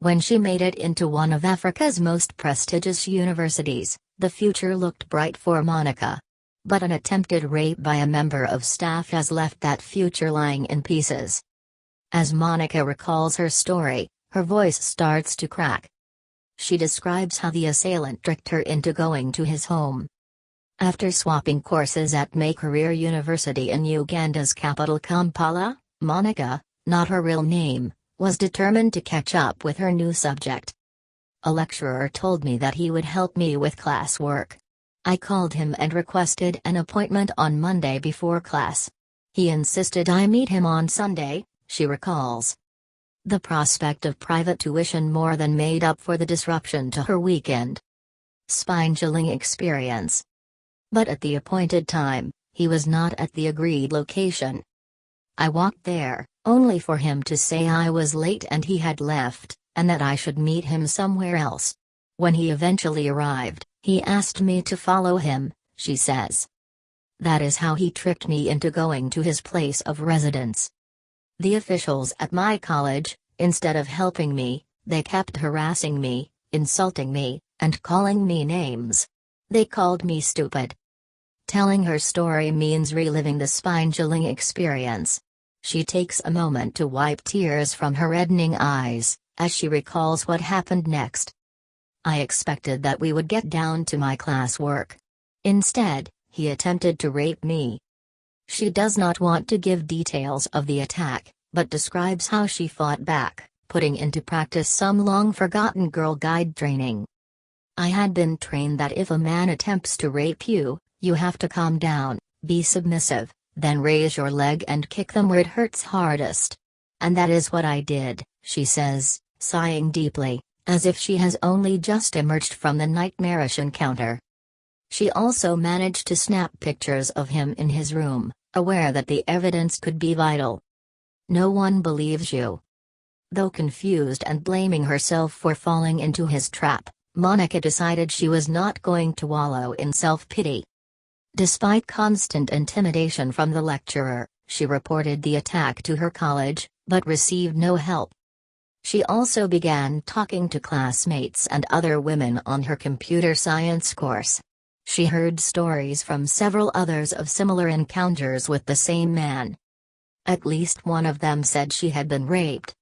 When she made it into one of Africa's most prestigious universities, the future looked bright for Monica. But an attempted rape by a member of staff has left that future lying in pieces. As Monica recalls her story, her voice starts to crack. She describes how the assailant tricked her into going to his home. After swapping courses at Makerere University in Uganda's capital Kampala, Monica, not her real name, was determined to catch up with her new subject. A lecturer told me that he would help me with classwork. I called him and requested an appointment on Monday before class. He insisted I meet him on Sunday, she recalls. The prospect of private tuition more than made up for the disruption to her weekend. Spine-chilling experience. But at the appointed time, he was not at the agreed location. I walked there, only for him to say I was late and he had left, and that I should meet him somewhere else. When he eventually arrived, he asked me to follow him, she says. That is how he tricked me into going to his place of residence. The officials at my college, instead of helping me, they kept harassing me, insulting me, and calling me names. They called me stupid. Telling her story means reliving the spine-chilling experience. She takes a moment to wipe tears from her reddening eyes, as she recalls what happened next. I expected that we would get down to my classwork. Instead, he attempted to rape me. She does not want to give details of the attack, but describes how she fought back, putting into practice some long-forgotten Girl Guide training. I had been trained that if a man attempts to rape you, you have to calm down, be submissive, then raise your leg and kick them where it hurts hardest. And that is what I did, she says, sighing deeply, as if she has only just emerged from the nightmarish encounter. She also managed to snap pictures of him in his room, aware that the evidence could be vital. No one believes you. Though confused and blaming herself for falling into his trap, Monica decided she was not going to wallow in self-pity. Despite constant intimidation from the lecturer, she reported the attack to her college, but received no help. She also began talking to classmates and other women on her computer science course. She heard stories from several others of similar encounters with the same man. At least one of them said she had been raped.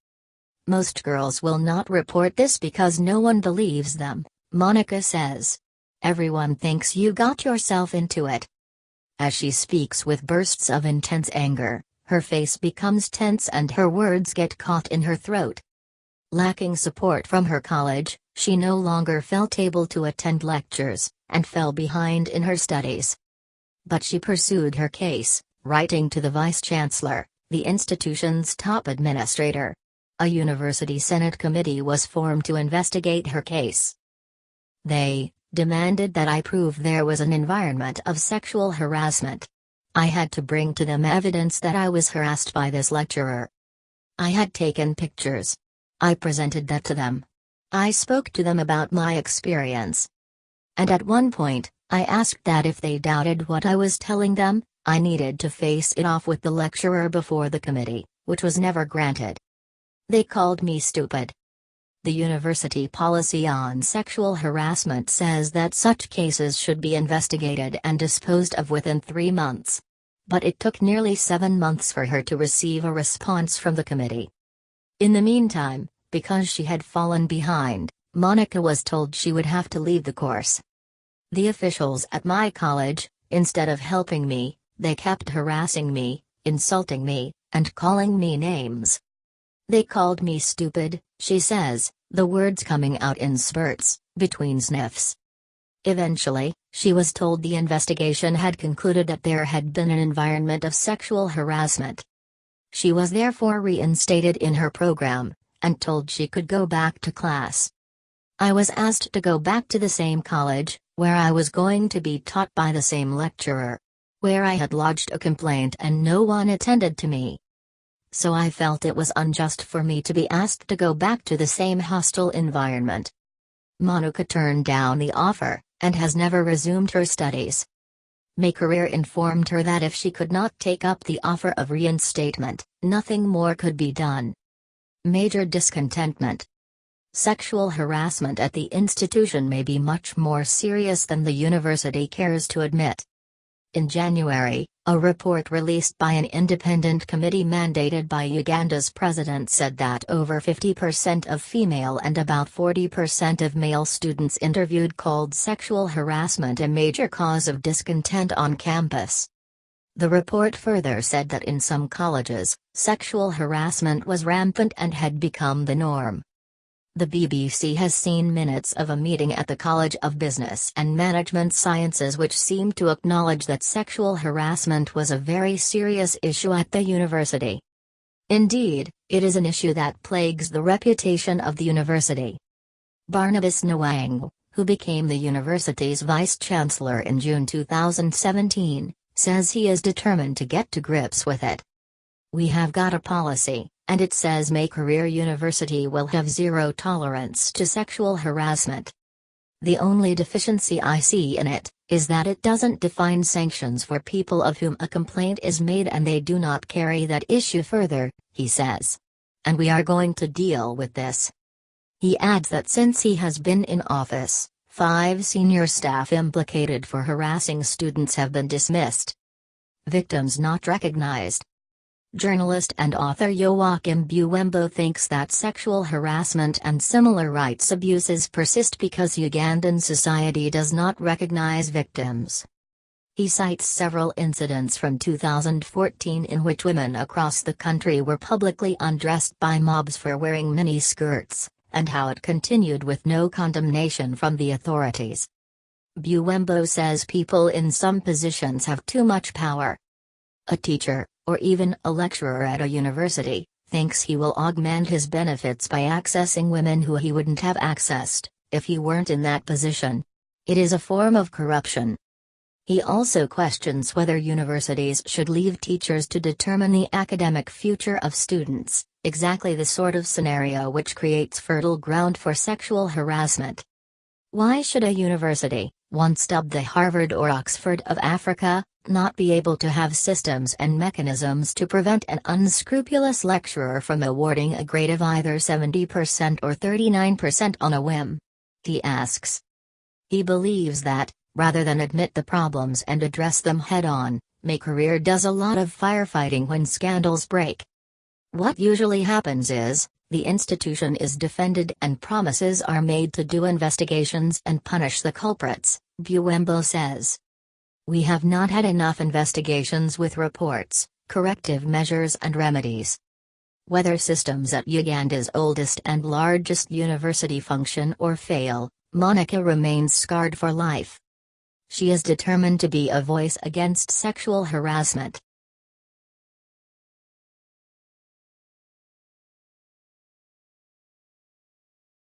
Most girls will not report this because no one believes them, Monica says. Everyone thinks you got yourself into it. As she speaks with bursts of intense anger, her face becomes tense and her words get caught in her throat. Lacking support from her college, she no longer felt able to attend lectures, and fell behind in her studies. But she pursued her case, writing to the vice-chancellor, the institution's top administrator. A university senate committee was formed to investigate her case. They demanded that I prove there was an environment of sexual harassment. I had to bring to them evidence that I was harassed by this lecturer. I had taken pictures. I presented that to them. I spoke to them about my experience. And at one point, I asked that if they doubted what I was telling them, I needed to face it off with the lecturer before the committee, which was never granted. They called me stupid. The university policy on sexual harassment says that such cases should be investigated and disposed of within 3 months. But it took nearly 7 months for her to receive a response from the committee. In the meantime, because she had fallen behind, Monica was told she would have to leave the course. The officials at my college, instead of helping me, they kept harassing me, insulting me, and calling me names. They called me stupid, she says, the words coming out in spurts, between sniffs. Eventually, she was told the investigation had concluded that there had been an environment of sexual harassment. She was therefore reinstated in her program, and told she could go back to class. I was asked to go back to the same college, where I was going to be taught by the same lecturer. Where I had lodged a complaint and no one attended to me. So I felt it was unjust for me to be asked to go back to the same hostile environment. Monica turned down the offer, and has never resumed her studies. Makerere informed her that if she could not take up the offer of reinstatement, nothing more could be done. Major discontentment. sexual harassment at the institution may be much more serious than the university cares to admit. In January, a report released by an independent committee mandated by Uganda's president said that over 50% of female and about 40% of male students interviewed called sexual harassment a major cause of discontent on campus. The report further said that in some colleges, sexual harassment was rampant and had become the norm. The BBC has seen minutes of a meeting at the College of Business and Management Sciences which seemed to acknowledge that sexual harassment was a very serious issue at the university. Indeed, it is an issue that plagues the reputation of the university. Barnabas Nwang, who became the university's vice-chancellor in June 2017, says he is determined to get to grips with it. "We have got a policy, and it says Makerere University will have zero tolerance to sexual harassment. The only deficiency I see in it is that it doesn't define sanctions for people of whom a complaint is made and they do not carry that issue further," he says. "And we are going to deal with this." He adds that since he has been in office, 5 senior staff implicated for harassing students have been dismissed. Victims not recognized. Journalist and author Joachim Buwembo thinks that sexual harassment and similar rights abuses persist because Ugandan society does not recognize victims. He cites several incidents from 2014 in which women across the country were publicly undressed by mobs for wearing mini-skirts, and how it continued with no condemnation from the authorities. Buwembo says people in some positions have too much power. A teacher, or even a lecturer at a university, thinks he will augment his benefits by accessing women who he wouldn't have accessed if he weren't in that position. It is a form of corruption. He also questions whether universities should leave teachers to determine the academic future of students, exactly the sort of scenario which creates fertile ground for sexual harassment. Why should a university, once dubbed the Harvard or Oxford of Africa, not be able to have systems and mechanisms to prevent an unscrupulous lecturer from awarding a grade of either 70% or 39% on a whim? He asks. He believes that, rather than admit the problems and address them head-on, Makerere does a lot of firefighting when scandals break. What usually happens is, the institution is defended and promises are made to do investigations and punish the culprits, Buwembo says. "We have not had enough investigations with reports, corrective measures and remedies." Whether systems at Uganda's oldest and largest university function or fail, Monica remains scarred for life. She is determined to be a voice against sexual harassment.